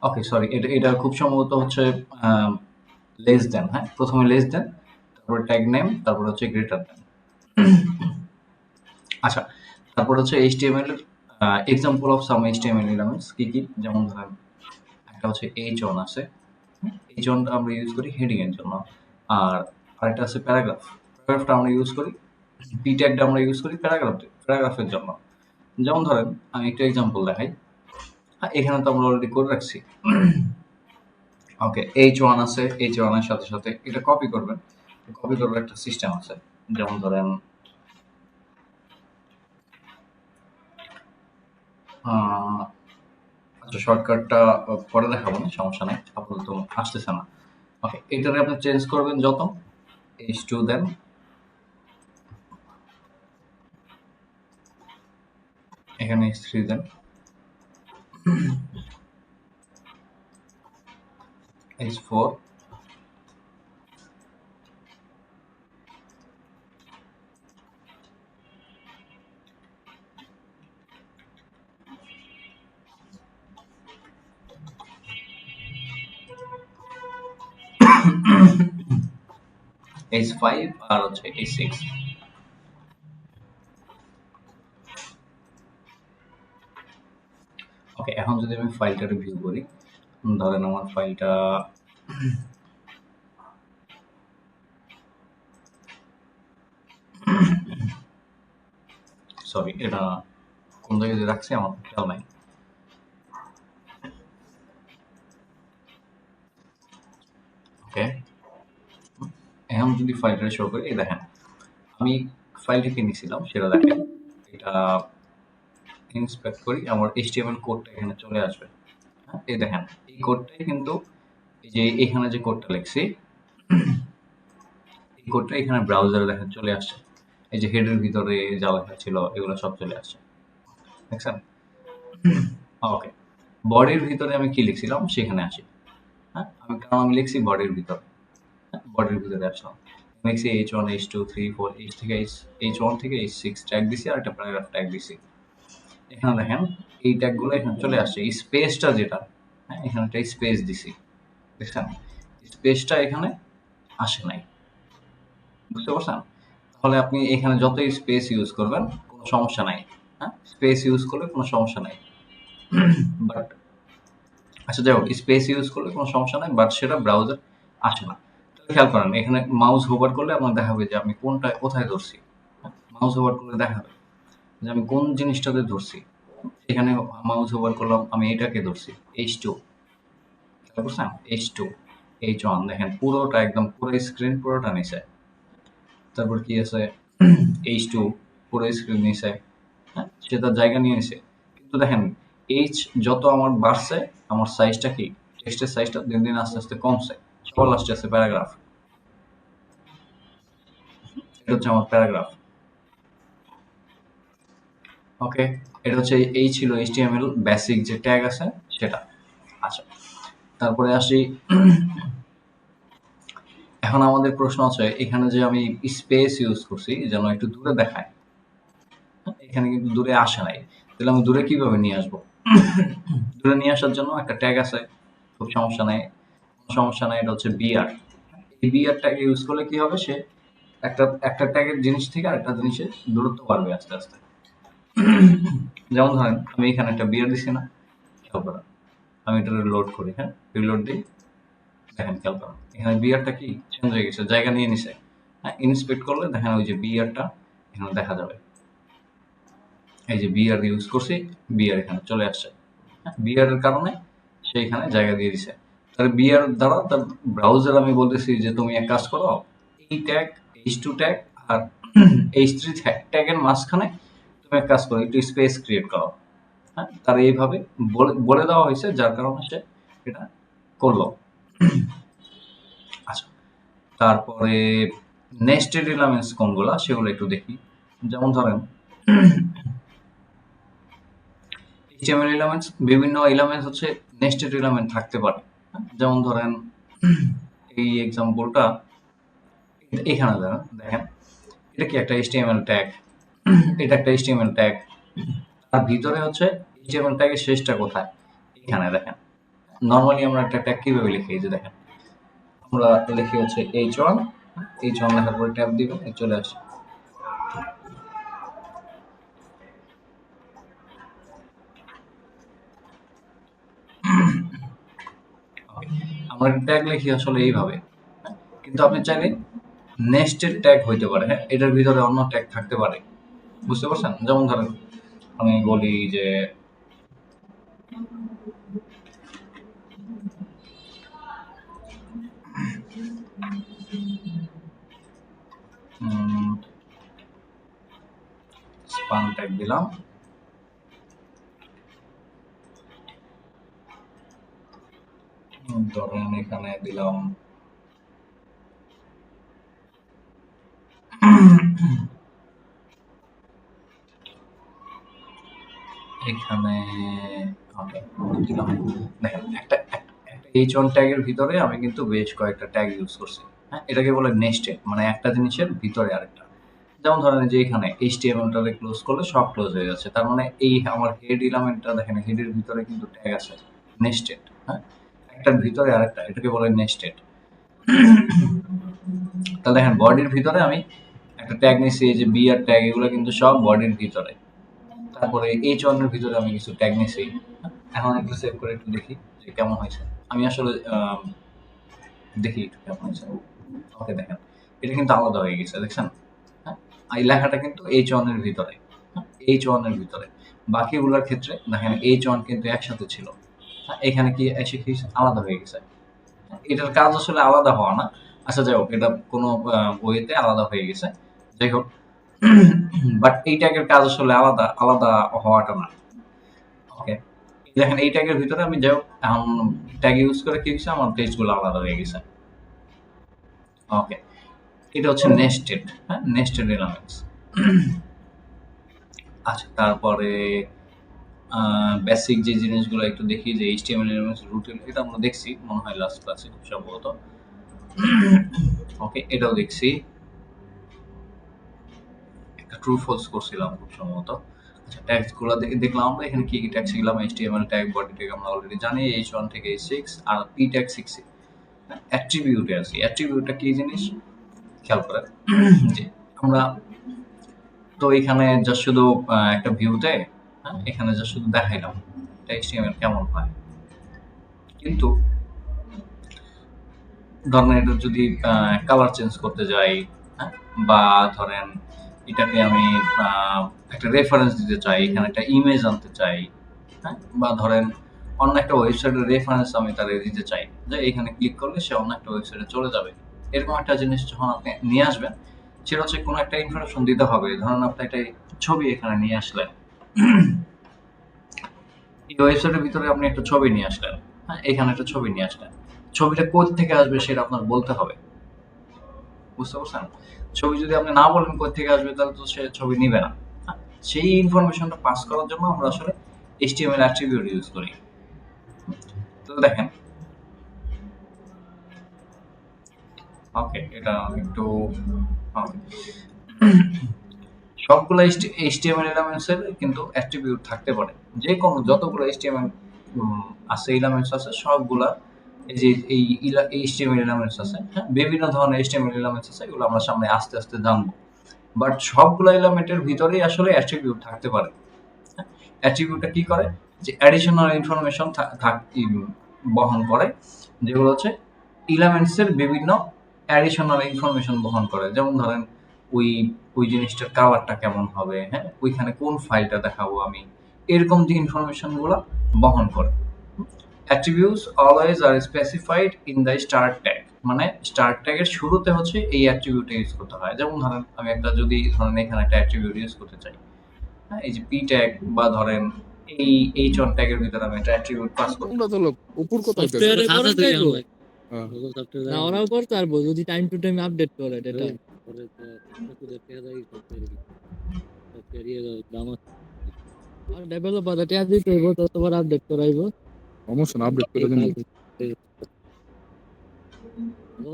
ওকে, সরি, এটা এটা খুব সম্ভবত হচ্ছে লেস দেন। হ্যাঁ, প্রথমে লেস দেন, তারপর ট্যাগ নেম, তারপর হচ্ছে গ্রেটার দেন। আচ্ছা, তারপর হচ্ছে এইচটিএমএল এর example of some HTML elements কি কি, যেমন ধরেন একটা হচ্ছে H1 আছে। H1টা আমরা ইউজ করি হেডিং এর জন্য, আর আরেকটা আছে প্যারাগ্রাফ। প্যারাগ্রাফটা আমরা ইউজ করি, পি ট্যাগটা আমরা ইউজ করি প্যারাগ্রাফের জন্য। যেমন ধরেন আমি একটা এক্সাম্পল দেখাই। এখানে তো আমরা অলরেডি করে রাখছি। ওকে, H1 আছে, H1 এর সাথে সাথে এটা কপি করবেন। কপি করার একটা সিস্টেম আছে। যেমন ধরেন আচ্ছা, শর্টকাটটা পরে দেখাবো না, সমস্যা নাই, আপাতত আসতেছে না। ওকে, এটারে আপনি চেঞ্জ করবেন যত, H2 দেন, এখানে H3 দেন, H4, H5 আর হচ্ছে H6। ওকে, এখন যদি আমি ফাইলটা রিভিউ করি, ধরেন আমার ফাইলটা সরি, এটা কোন জায়গায় রাখছি আমার খেয়াল নাই। ওকে, এখন যদি ফাইলটা শো করি, এই দেখেন আমি ফাইলটাকে নিয়েছিলাম সেটা দেখেন। এটা ইন্সপেক্ট করি, আমার এইচটিএমএল কোডটা এখানে চলে আসবে। হ্যাঁ, এই দেখেন এই কোডটাই কিন্তু, এই যে এখানে যে কোডটা লিখছি, এই কোডটা এখানে ব্রাউজারে দেখেন চলে আসছে। এই যে হেডের ভিতরে যা লেখা ছিল এগুলো সব চলে আসছে, দেখছেন? ওকে, বডির ভিতরে আমি কি লিখছিলাম সেখানে আসি। হ্যাঁ, কারণ আমি লিখছি বডির ভিতরে, বডির ভিতরে আসলাম, লিখছি H1, H2, 3, 4, H1 থেকে H6 ট্যাগ দিছি, আর একটা প্যারাগ্রাফ ট্যাগ দিছি। এখানে দেখেন এই ট্যাগগুলো এখানে চলে আসছে। এই স্পেসটা যেটা, হ্যাঁ, এখানে একটা স্পেস দিছি, দেখছেন? স্পেসটা এখানে আসে নাই, বুঝতে পারছেন? তাহলে আপনি এখানে যতই স্পেস ইউজ করবেন কোনো সমস্যা নাই। হ্যাঁ, স্পেস ইউজ করলে কোনো সমস্যা নাই, বাট আচ্ছা যাই হোক, স্পেস ইউজ করলে কোনো সমস্যা নাই, বাট সেটা ব্রাউজার আসে না। খেয়াল করেন এখানে মাউস হোভার করলে আপনার দেখাবে যে আমি কোথায় ধরছি। মাউস হোভার করলে দেখাবে যে আমি কোন জিনিসটাতে ধরছি। এখানে মাউস ওভার করলাম, আমি এটাকে ধরছি H2, খেয়াল করছেন H2 H1, দেখেন পুরোটা একদম পুরো স্ক্রিন পুরোটা নিচে। তারপর কি আছে H2 পুরো স্ক্রিন নিচে, হ্যাঁ সে তার জায়গা নিয়ে নিছে। কিন্তু দেখেন H যত আমার বাড়ছে, আমার সাইজটা কি, টেক্সটের সাইজটা দিন দিন আস্তে আস্তে কমছে। সবার লাস্টে আছে প্যারাগ্রাফ, এটা হচ্ছে আমার প্যারাগ্রাফ। ওকে, এটা হচ্ছে এই ছিল HTML বেসিক যে ট্যাগ আছে সেটা। আচ্ছা, তারপরে আসি, এখন আমাদের প্রশ্ন আছে এখানে যে আমি স্পেস ইউজ করছি যেন একটু দূরে দেখায়, এখানে কিন্তু দূরে আসে নাই, তাহলে আমি দূরে কিভাবে নিয়ে আসবো? দূরে নিয়ে আসার জন্য একটা ট্যাগ আছে, খুব সমস্যা নাই, সমস্যা নাই, এটা হচ্ছে বিআর। এই বিআর ট্যাগ ইউজ করলে কি হবে, সে একটা একটা ট্যাগের জিনিস থেকে আরেকটা জিনিসের দূরত্ব বাড়বে আস্তে আস্তে। যেমন ধরেন আমি এখানে একটা বিআর দিছি না, খেয়াল করেন, আমি এটা লোড করি, হ্যাঁ রিলোড দিই, দেখেন খেয়াল করেন এখানে বিআরটা কি চেঞ্জ হয়ে গেছে, জায়গা নিয়ে নিছে। হ্যাঁ, ইন্সপেক্ট করলে দেখেন ওই যে বিআরটা এখানে দেখা যাবে, এই যে বিআর ইউজ করছি, বিআর এখানে চলে আসছে। বিআর এর কারণে সে এখানে জায়গা দিয়ে দিছে। তাহলে বিআর দ্বারা তার ব্রাউজার আমি বলতেছি যে তুমি এক কাজ করো, এই ট্যাগ H2 ট্যাগ আর H3 ট্যাগের মাঝখানে তুমি এক কাজ করো, একটু স্পেস ক্রিয়েট করো। হ্যাঁ, তার এইভাবে বলে দেওয়া হয়েছে, যার কারণে সে এটা করলো। আচ্ছা, তারপরে নেস্টেড এলিমেন্টস কোনগুলা সেগুলো একটু দেখি। যেমন ধরেন HTML এলিমেন্টস, বিভিন্ন এলিমেন্টস হচ্ছে নেস্টেড এলিমেন্ট থাকতে পারে। যেমন ধরেন এই এক্সাম্পলটা এখানে দেখেন, এটা কি একটা HTML ট্যাগ, এটা একটা HTML ট্যাগ, তার ভিতরে হচ্ছে HTML ট্যাগের শেষটা কোথায়, এখানে দেখেন। নরমালি আমরা একটা ট্যাগ কিভাবে লিখি, এই যে দেখেন আমরা লিখি হচ্ছে H1, H1 লেখার পরে ট্যাব দিবেন, চলে আসে। আমরা ট্যাগ লিখি আসলে এইভাবে, কিন্তু আপনি চাইলে নেস্টেড ট্যাগ হইতে পারে, হ্যাঁ এটার ভিতরে অন্য ট্যাগ থাকতে পারে, বুঝতে পারছেন? যেমন ধরেন আমি বলি যে স্পান ট্যাগ দিলাম, ধরেন এখানে দিলাম এখানে দিলাম, দেখেন একটা H1 ট্যাগের ভিতরে আমি কিন্তু বেশ কয়েকটা ট্যাগ ইউজ করছি। হ্যাঁ, এটাকে বলে নেস্টেড, মানে একটা জিনিসের ভিতরে আরেকটা। যেমন ধরেন যে এখানে HTML-টাকে ক্লোজ করলে সব ক্লোজ হয়ে যাচ্ছে, তার মানে এই আমার হেড এলিমেন্টটা দেখেন, হেডের ভিতরে কিন্তু ট্যাগ আছে নেস্টেড। হ্যাঁ, একটার ভিতরে আরেকটা, এটাকে বলে নেস্টেড। তাহলে দেখেন বডির ভিতরে আমি একটা ট্যাগ নিছি, এই যে বিআর ট্যাগ, এগুলো কিন্তু সব বডির ভিতরে। তারপরে H1 এর ভিতরে আমি কিছু ট্যাগ নিছি। এখন একটু সেভ করে একটু দেখি যে কেমন হয়েছে। আমি আসলে দেখি একটু কেমন হয়েছে। ওকে, দেখেন এটা কিন্তু আলাদা হয়ে গেছে, দেখছেন? হ্যাঁ, এই লেখাটা কিন্তু H1 এর ভিতরে, হ্যাঁ H1 এর ভিতরে। বাকিগুলোর ক্ষেত্রে দেখেন H1 কিন্তু একসাথে ছিল, হ্যাঁ এখানে কি এসে কি আলাদা হয়ে গেছে। এটার কাজ আসলে আলাদা হওয়া না। আচ্ছা যাই হোক, এটা কোনো বইতে আলাদা হয়ে গেছে, যাই হোক। বাট এই ট্যাগের কাজ আসলে আলাদা আলাদা হওয়াটা না। ওকে, দেখেন এই ট্যাগের ভিতরে আমি যাই হোক এখন ট্যাগ ইউজ করে কি হয়েছে, আমার পেজগুলো আলাদা হয়ে গেছে। ওকে, এটা হচ্ছে নেস্টেড, হ্যাঁ নেস্টেড এলিমেন্টস। আচ্ছা, তারপরে বেসিক যে জিনিসগুলো একটু দেখি, যে HTML এলিমেন্টস রুট, এটা আমরা দেখছি মনে হয় লাস্ট ক্লাসে খুব সম্ভবত। ওকে, এটাও দেখছি, একটা ট্রু ফলস করছিলাম খুব সম্ভবত। আচ্ছা, ট্যাগস গুলো দেখলাম আমরা এখানে কি কি ট্যাগ শিখলাম, HTML ট্যাগ, বডি ট্যাগ আমরা অলরেডি জানি, H1 থেকে H6, আর P ট্যাগ শিখছি। অ্যাট্রিবিউটে আছি, অ্যাট্রিবিউটটা কি জিনিস খেয়াল করেন, যে আমরা তো এখানে জাস্ট শুধু একটা ভিউতে, হ্যাঁ, এখানে জাস্ট শুধু দেখাইলাম এটা HTML কেমন হয়। কিন্তু ধরেন এটা যদি কালার চেঞ্জ করতে যাই, হ্যাঁ, বা ধরেন এটাকে আমি একটা রেফারেন্স দিতে চাই, এখানে একটা ইমেজ আনতে চাই, হ্যাঁ, বা ধরেন অন্য একটা ওয়েবসাইটের রেফারেন্স আমি তাদের দিতে চাই, যে এখানে ক্লিক করলে সে অন্য একটা ওয়েবসাইটে চলে যাবে। এরকম একটা জিনিস যখন আপনি নিয়ে আসবেন, সেটা হচ্ছে কোনো একটা ইনফরমেশন দিতে হবে। ধরেন আপনি একটা ছবি এখানে নিয়ে আসলেন, এই ওয়েবসাইটের ভিতরে আপনি একটা ছবি নিয়ে আসলেন, হ্যাঁ, এখানে একটা ছবি নিয়ে আসলেন, ছবিটা কোথা থেকে আসবে সেটা আপনার বলতে হবে। বুঝতে পারছেন? ছবি যদি আপনি না বলেন কোথা থেকে আসবে, তাহলে তো সে ছবি নিবে না। হ্যাঁ? সেই ইনফরমেশনটা পাস করার জন্য আমরা আসলে HTML অ্যাট্রিবিউট ইউজ করি। তো দেখেন, ওকে, এটা একটু ওকে। সবগুলো HTML এলিমেন্টস এর কিন্তু অ্যাট্রিবিউট থাকতে পারে। যে কোনো যতগুলো HTML আছে, এলিমেন্টস আছে, সবগুলা এই যে এই HTML এলিমেন্টস আছে, হ্যাঁ, বিভিন্ন ধরনের HTML এলিমেন্টস আছে, এগুলো আমরা সামনে আস্তে আস্তে জানবো। বাট সবগুলো এলিমেন্টের ভিতরেই আসলে অ্যাট্রিবিউট থাকতে পারে। অ্যাট্রিবিউটটা কি করে, যে অ্যাডিশনাল ইনফরমেশন বহন করে, যেগুলো হচ্ছে এলিমেন্টস এর বিভিন্ন অ্যাডিশনাল ইনফরমেশন বহন করে। যেমন ধরেন ওই ওই জিনিসটার কালারটা কেমন হবে, হ্যাঁ, ওইখানে কোন ফাইলটা দেখাবো আমি, এরকম যে ইনফরমেশন গুলো বহন করে। Attributes always are specified in the start tag, মানে স্টার্ট ট্যাগের শুরুতে হচ্ছে এই অ্যাট্রিবিউটটা ইউজ করতে হয়। যেমন ধরেন আমি একটা যদি ধরেন এখানে একটা অ্যাট্রিবিউট ইউজ করতে চাই, হ্যাঁ, এই যে পি ট্যাগ বা ধরেন এই H1 ট্যাগের ভিতরে আমি একটা অ্যাট্রিবিউট পাস করব। তোমরা তো লোক উপর কথা সফটওয়্যারে কইতেছো। করেন তাইবো হ্যাঁ। না ওরাও করতে পারবো যদি টাইম টু টাইম আপডেট করে ডেটা। আর ডেভেলপার এটা দিতে হইব, ততবার আপডেট করাইবো। সমস্যা না, আপডেট করে দিন।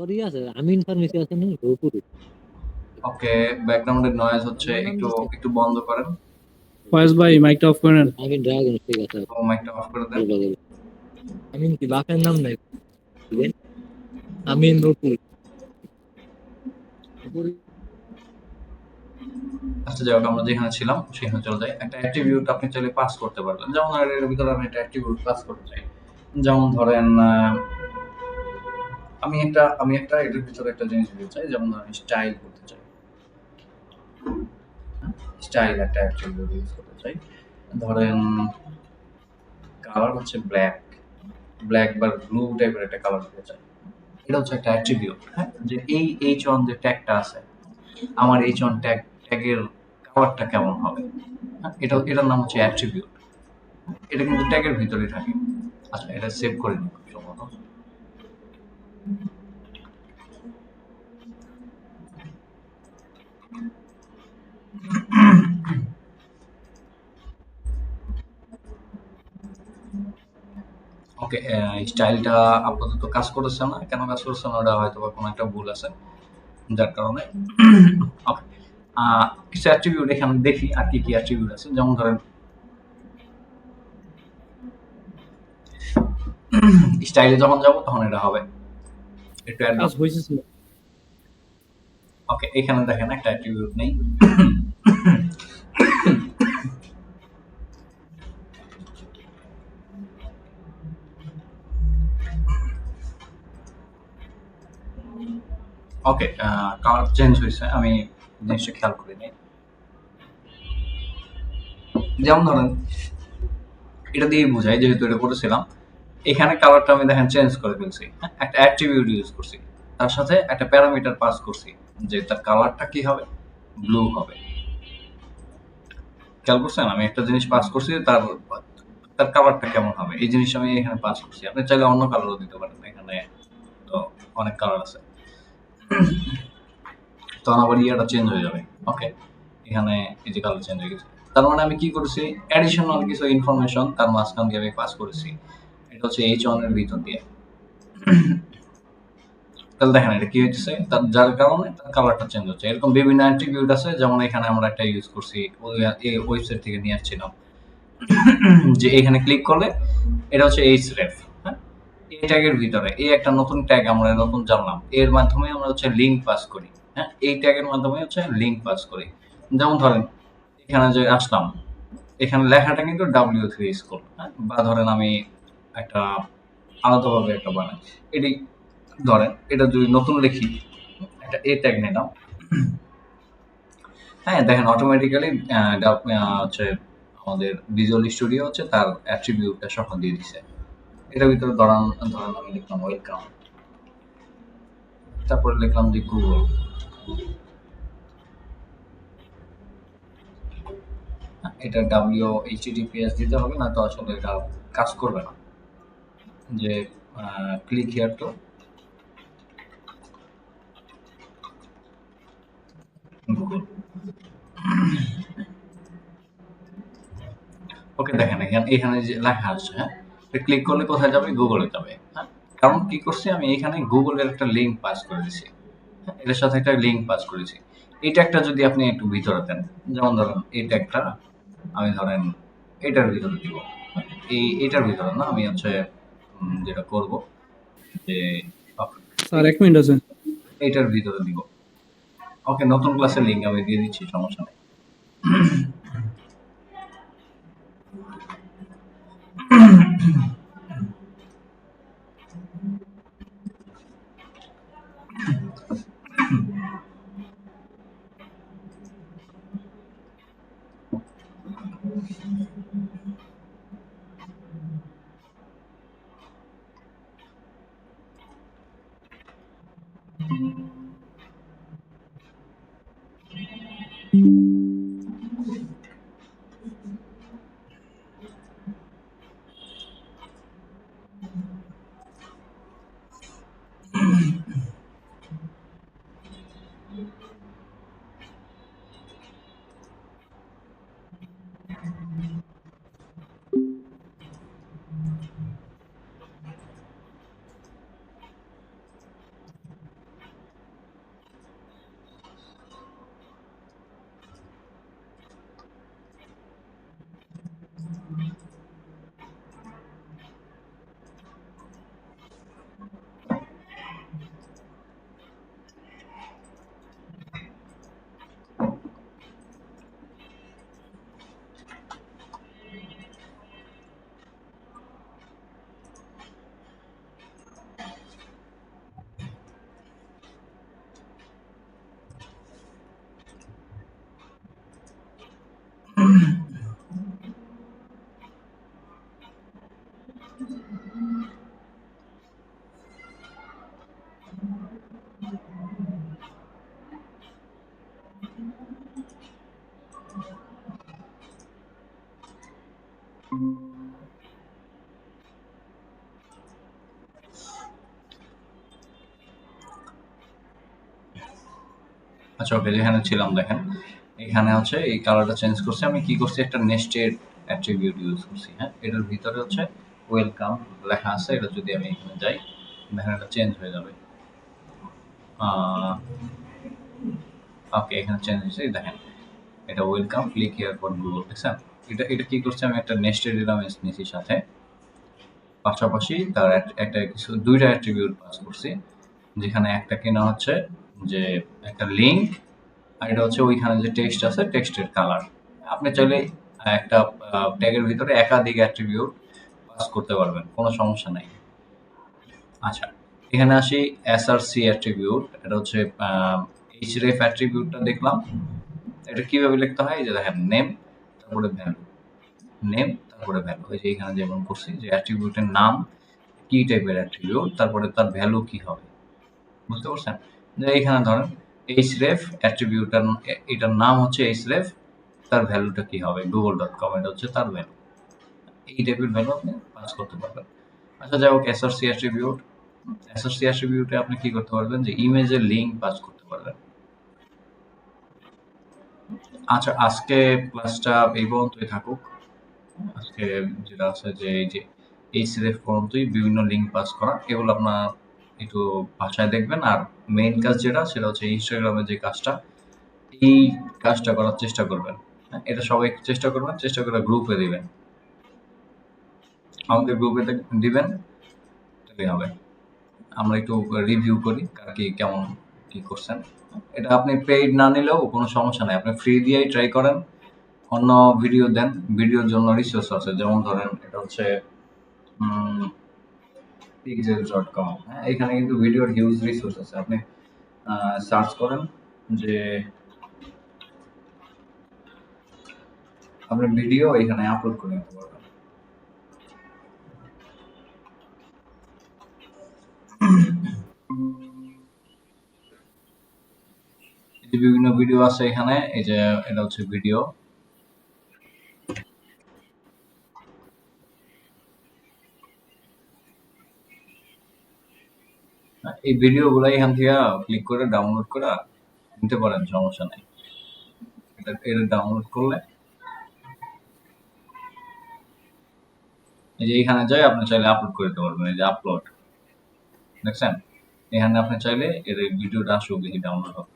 ওরই আছে আমিন ফার্মেসি আছে না উপরে। ওকে, ব্যাকগ্রাউন্ডের নয়েজ হচ্ছে, একটু একটু বন্ধ করেন। ফয়েজ ভাই মাইকটা অফ করেন। আমিন ড্রাগন ঠিক আছে। ও মাইকটা অফ করে দেন। আমিন কি বাপের নাম নাই? আমিন রকুল। আচ্ছা, যাই হোক, আমরা যেখানে ছিলাম সেখানে চলে যাই। একটা অ্যাট্রিবিউট আপনি চাইলে পাস করতে পারবেন। যেমন এর ভিতরে আমি একটা অ্যাট্রিবিউট পাস করতে চাই, যেমন ধরেন আমি একটা এটার ভিতরে একটা জিনিস দিতে চাই, যেমন আমি স্টাইল করতে চাই, স্টাইল একটা অ্যাট্রিবিউট ইউজ করতে চাই। ধরেন কালার হচ্ছে ব্ল্যাক, ব্ল্যাক বা ব্লু টাইপের একটা কালার দিতে চাই। এটা হচ্ছে একটা অ্যাট্রিবিউট, হ্যাঁ, যে এই H1 যে ট্যাগটা আছে, আমার H1 ট্যাগের কালারটা কেমন হবে, হ্যাঁ, এটার নাম হচ্ছে অ্যাট্রিবিউট। এটা কিন্তু ট্যাগের ভিতরেই থাকে। আচ্ছা, এটা সেভ করে নিই খুব সম্ভবত। ওকে, স্টাইলটা আপাতত কাজ করতেছে না। কেন কাজ করতেছে না, ওটা হয়তো বা কোনো একটা ভুল আছে, যার কারণে। ওকে, কিছু অ্যাট্রিবিউট এখানে দেখি আর কি কি অ্যাট্রিবিউট আছে। যেমন ধরেন স্টাইলে যখন যাব তখন এটা হবে একটু কাজ হইছে। ওকে, এখানে দেখেন একটা অ্যাট্রিবিউট নেই। ওকে, কালার চেঞ্জ হয়েছে, আমি জিনিসটা খেয়াল করি নাই। যেমন ধরেন এটা দিয়ে বোঝাই, যেহেতু এটা করেছিলাম, এখানে কালারটা আমি দেখেন চেঞ্জ করে ফেলছি, হ্যাঁ, একটা অ্যাট্রিবিউট ইউজ করছি, তার সাথে একটা প্যারামিটার পাস করছি যে তার কালারটা কি হবে, ব্লু হবে। খেয়াল করছেন, আমি একটা জিনিস পাস করছি, তার তার কালারটা কেমন হবে, এই জিনিস আমি এখানে পাস করছি। আপনি চাইলে অন্য কালারও দিতে পারেন, এখানে তো অনেক কালার আছে, তখন আবার ইয়াটা চেঞ্জ হয়ে যাবে। ওকে, এখানে এই যে কালার চেঞ্জ হয়ে গেছে, তার মানে আমি কি করেছি, অ্যাডিশনাল কিছু ইনফরমেশন তার মাঝখান দিয়ে আমি পাস করেছি। এটা হচ্ছে H1 এর ভিতর দিয়ে। তাহলে দেখেন এটা কি হচ্ছে, তার যার কারণে তার কালারটা চেঞ্জ হচ্ছে। এরকম বিভিন্ন অ্যাট্রিবিউট আছে, যেমন এখানে আমরা একটা ইউজ করছি এই ওয়েবসাইট থেকে নিয়ে আসছিলাম, যে এখানে ক্লিক করলে এটা হচ্ছে href, হ্যাঁ, এই ট্যাগের ভিতরে এই একটা নতুন ট্যাগ আমরা নতুন জানলাম, এর মাধ্যমে আমরা হচ্ছে লিংক পাস করি, হ্যাঁ, এই ট্যাগের মাধ্যমে হচ্ছে লিংক পাস করি। যেমন ধরেন এখানে যে আসলাম, এখানে লেখাটা কিন্তু W3 স্কুল, হ্যাঁ? বা ধরেন আমি একটা আলাদাভাবে একটা বানাই, এটি ধরেন এটা যদি নতুন লিখি, একটা এ ট্যাগ নিলাম, হ্যাঁ দেখেন অটোমেটিক্যালি হচ্ছে আমাদের ভিজুয়াল স্টুডিও হচ্ছে তার অ্যাট্রিবিউটটা সহ দিয়ে দিছে। এটার ভিতরে ধরেন ধরেন আমি লিখলাম ওয়েলকাম, তারপরে লিখলাম যে গুগল, এটা WHTTPS দিতে হবে, না তো আসলে এটা কাজ করবে না। যে ক্লিক হিয়ার টু গুগল। ওকে দেখেন এখানে যে লেখা আছে, হ্যাঁ ক্লিক করলে কোথায় যাবে? গুগলে যাবে, হ্যাঁ। কারণ কি করছি আমি এখানে গুগলের একটা লিঙ্ক পাস করে দিছি, হ্যাঁ? এটার সাথে একটা লিঙ্ক পাস করেছি। এই ট্যাগটা যদি আপনি একটু ভিতরে দেন, যেমন ধরেন এই ট্যাগটা আমি ধরেন এটার ভিতরে দিব, হ্যাঁ? এটার ভিতরে না, আমি হচ্ছে যেটা করব যে স্যার 1 মিনিট আছে। এটার ভিতরে দিব। ওকে, নতুন ক্লাসের লিঙ্ক আমি দিয়ে দিচ্ছি, সমস্যা নেই। আচ্ছা ওকে, যেখানে ছিলাম দেখেন এখানে হচ্ছে এই কালারটা চেঞ্জ করছি। আমি কি করছি, একটা নেস্টেড অ্যাট্রিবিউট ইউজ করছি, হ্যাঁ। এটার ভিতরে হচ্ছে ওয়েলকাম লেখা আছে, এটা যদি আমি এখানে যাই দেখেন এটা চেঞ্জ হয়ে যাবে। ওকে, এখানে চেঞ্জ হয়েছে, দেখেন এটা welcome click here for Google, দেখছেন? এটা এটা কি করছে, আমি একটা নেস্টেড দিলাম এসনিসির সাথে, পাশাপাশি তার একটা কিছু দুইটা অ্যাট্রিবিউট পাস করছি, যেখানে একটা কিনা হচ্ছে যে একটা লিঙ্ক, আর এটা হচ্ছে ওইখানে যে টেক্সট আছে টেক্সটের কালার। আপনি চাইলে একটা ট্যাগের ভিতরে একাধিক অ্যাট্রিবিউট পাস করতে পারবেন, কোনো সমস্যা নাই। আচ্ছা, এখানে আসি এসআরসি অ্যাট্রিবিউট, এটা হচ্ছে এইচরেফ অ্যাট্রিবিউটটা দেখলাম। এটা কিভাবে লিখতে হয়, এই যে দেখেন নেম তারপরে ভ্যালু, নেম তারপরে ভ্যালু, এই যে এখানে যেমন করছি যে অ্যাট্রিবিউটের নাম কি টাইপের অ্যাট্রিবিউট, তারপরে তার ভ্যালু কি হবে, বুঝতে পারছেন? যে এখানে ধরেন এইচরেফ অ্যাট্রিবিউটার, এটার নাম হচ্ছে এইচরেফ, তার ভ্যালুটা কি হবে google.com, এটা হচ্ছে তার ভ্যালু। এই টাইপের ভ্যালু আপনি পাস করতে পারবেন। আচ্ছা যাই হোক, এসআরসি অ্যাট্রিবিউট, এসআরসি অ্যাট্রিবিউটে আপনি কি করতে পারবেন, যে ইমেজের লিঙ্ক পাস করতে পারবেন। আচ্ছা, আজকে ক্লাসটা এই পর্যন্তই থাকুক। আজকে যেটা আছে যে এই যে এইচরেফ পর্যন্তই বিভিন্ন লিঙ্ক পাস করা, এগুলো আপনার একটু বাসায় দেখবেন। আর মেইন কাজ যেটা, সেটা হচ্ছে ইনস্টাগ্রামে যে কাজটা, এই কাজটা করার চেষ্টা করবেন, হ্যাঁ? এটা সবাই চেষ্টা করবেন, চেষ্টা করে গ্রুপে দিবেন, আমাদের গ্রুপে দিবেন, তাহলে হবে। আমরা একটু রিভিউ করি কার কি কেমন কি করছেন। এটা আপনি পেইড না নিলেও কোনো সমস্যা নাই, আপনি ফ্রি দিয়েই ট্রাই করেন, অন্য ভিডিও দেন, ভিডিওর জন্য রিসোর্স আছে, যেমন ধরেন এটা হচ্ছে pixels.com, হ্যাঁ, এখানে কিন্তু ভিডিওর হিউজ রিসোর্স আছে। আপনি সার্চ করেন যে আপনি ভিডিও এখানে আপলোড করে নিতে পারবেন। এই যে বিভিন্ন ভিডিও আছে এখানে, এই যে এটা হচ্ছে ভিডিও, এই ভিডিওগুলো এখান থেকে ক্লিক করে ডাউনলোড করে নিতে পারেন, সমস্যা নেই। এটা ডাউনলোড করলে এই যে এখানে যাই আপনি চাইলে আপলোড করে দিতে পারবেন। এই যে আপলোড দেখছেন, এখানে আপনি চাইলে এর ভিডিওটা আসুক, দেখি ডাউনলোড হবে।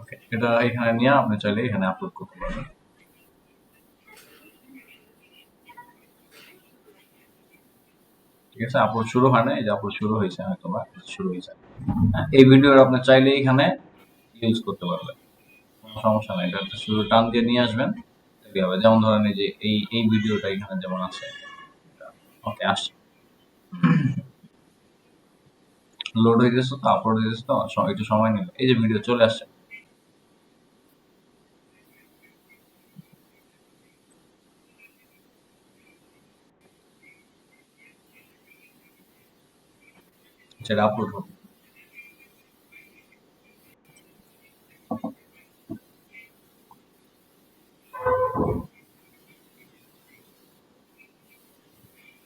ওকে, এটা এখানে নিয়ে আপনি চাইলে এখানে আপলোড করতে পারবেন। ঠিক আছে, আপলোড শুরু হয় না, এই যে আপলোড শুরু হয়েছে, হয়তো বা শুরু হয়েছে। এই ভিডিওটা আপনি চাইলে এখানে ইউজ করতে পারবেন, কোনো সমস্যা নাই। এটা শুধু টান দিয়ে নিয়ে আসবেন, তাহলে হবে। যেমন ধরেন এই যে এই ভিডিওটা এখানে যেমন আছে, ওকে আসছে, লোড হয়ে গেছে তো, আপলোড হয়ে গেছে তো, একটু সময় নেবে। এই যে ভিডিও চলে আসছে, সেটা আপলোড হবে।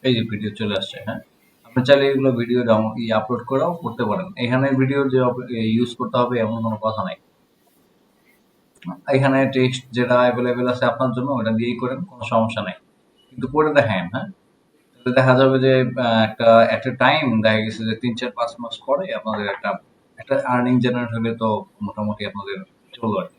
এই যে ভিডিও চলে আসছে, হ্যাঁ, আপনি চাইলে এগুলো ভিডিও আপলোড করেও করতে পারেন। এখানে ভিডিও যে ইউজ করতে হবে এমন কোনো কথা নাই। এখানে টেক্সট যেটা অ্যাভেলেবেল আছে আপনার জন্য, ওটা দিয়েই করেন, কোনো সমস্যা নাই। কিন্তু করে দেখেন, হ্যাঁ, তাহলে দেখা যাবে যে একটা টাইম দেখা গেছে যে 3, 4, 5 মাস পরে আপনাদের একটা আর্নিং জেনারেট হলে তো মোটামুটি আপনাদের চলবে আর কি।